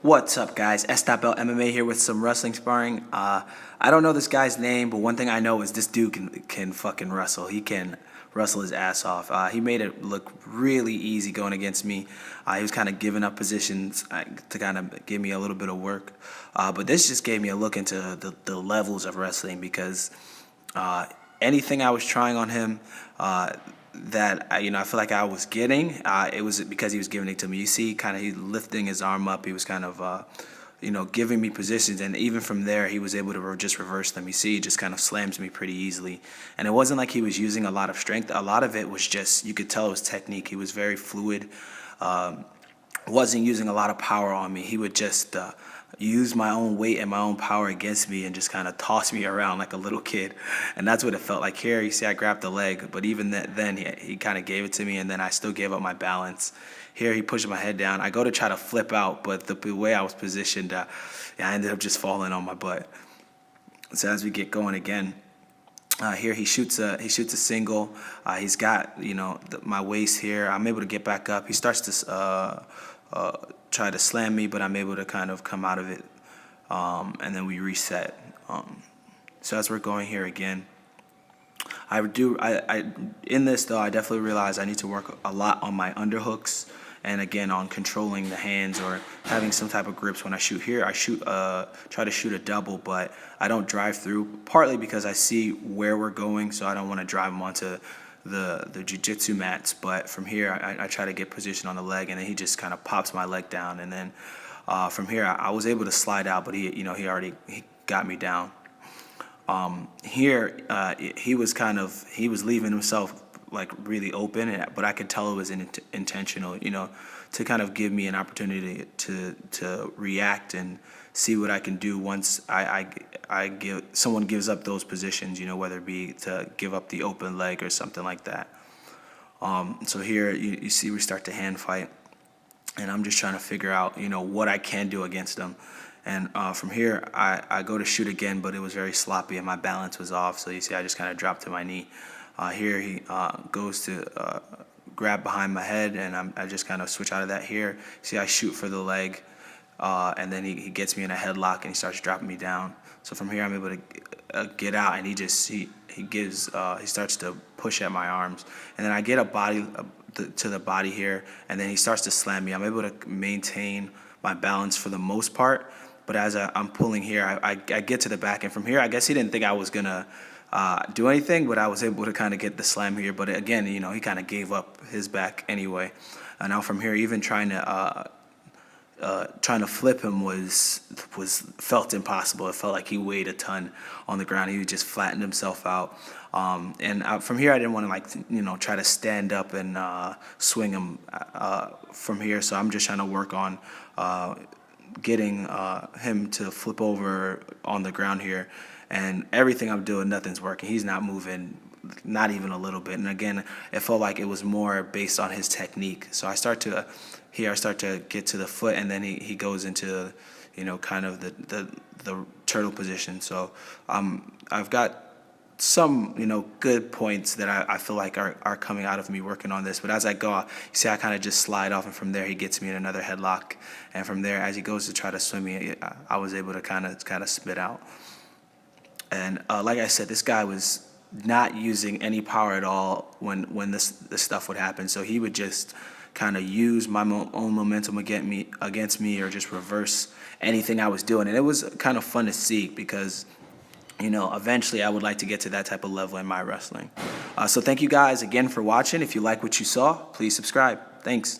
What's up, guys? S.L MMA here with some wrestling sparring. I don't know this guy's name, but one thing I know is this dude can fucking wrestle. He can wrestle his ass off. He made it look really easy going against me. He was kind of giving up positions to kind of give me a little bit of work. But this just gave me a look into the levels of wrestling, because anything I was trying on him that I feel like I was getting, it was because he was giving it to me. You see, kind of he lifting his arm up. He was kind of giving me positions, and even from there, he was able to just reverse them. You see, he just kind of slams me pretty easily, and it wasn't like he was using a lot of strength. A lot of it was just, you could tell it was technique. He was very fluid. Wasn't using a lot of power on me. He would just use my own weight and my own power against me and just kind of toss me around like a little kid. And that's what it felt like. Here, you see, I grabbed the leg, but even then he kind of gave it to me, and then I still gave up my balance. Here, he pushed my head down. I go to try to flip out, but the way I was positioned, I ended up just falling on my butt. So as we get going again, here he shoots a single. He's got my waist here. I'm able to get back up. He starts to try to slam me, but I'm able to kind of come out of it, and then we reset. So as we're going here again, in this though, I definitely realize I need to work a lot on my underhooks, and again on controlling the hands or having some type of grips when I shoot. Here I try to shoot a double, but I don't drive through, partly because I see where we're going, so I don't want to drive them onto the jiu-jitsu mats. But from here I try to get position on the leg, and then he just kind of pops my leg down, and then from here I was able to slide out, but he got me down. Here he was leaving himself like really open, but I could tell it was intentional, to kind of give me an opportunity to react and see what I can do once someone gives up those positions, whether it be to give up the open leg or something like that. So here you see we start to hand fight, and I'm just trying to figure out what I can do against them. And from here I go to shoot again, but it was very sloppy and my balance was off. So you see I just kind of dropped to my knee. Here he goes to grab behind my head, and I just kind of switch out of that. Here, see, I shoot for the leg, and then he gets me in a headlock and he starts dropping me down. So from here I'm able to get out, and he starts to push at my arms, and then I get a body to the body here, and then he starts to slam me. I'm able to maintain my balance for the most part, but as I'm pulling here, I get to the back, and from here I guess he didn't think I was gonna do anything, but I was able to kind of get the slam here. But again, he kind of gave up his back anyway. And now from here, even trying to flip him felt impossible. It felt like he weighed a ton on the ground. He just flattened himself out. And from here, I didn't want to try to stand up and swing him from here. So I'm just trying to work on getting him to flip over on the ground here. And everything I'm doing, nothing's working. He's not moving, not even a little bit. And again, it felt like it was more based on his technique. So I start to get to the foot, and then he goes into, kind of the turtle position. So I've got some, good points that I feel like are coming out of me working on this. But as I go, you see I kind of just slide off, and from there he gets me in another headlock. And from there, as he goes to try to swim me, I was able to kind of spit out. And like I said, this guy was not using any power at all when this stuff would happen. So he would just kind of use my own momentum against me, or just reverse anything I was doing. And it was kind of fun to see, because eventually I would like to get to that type of level in my wrestling. So thank you guys again for watching. If you like what you saw, please subscribe. Thanks.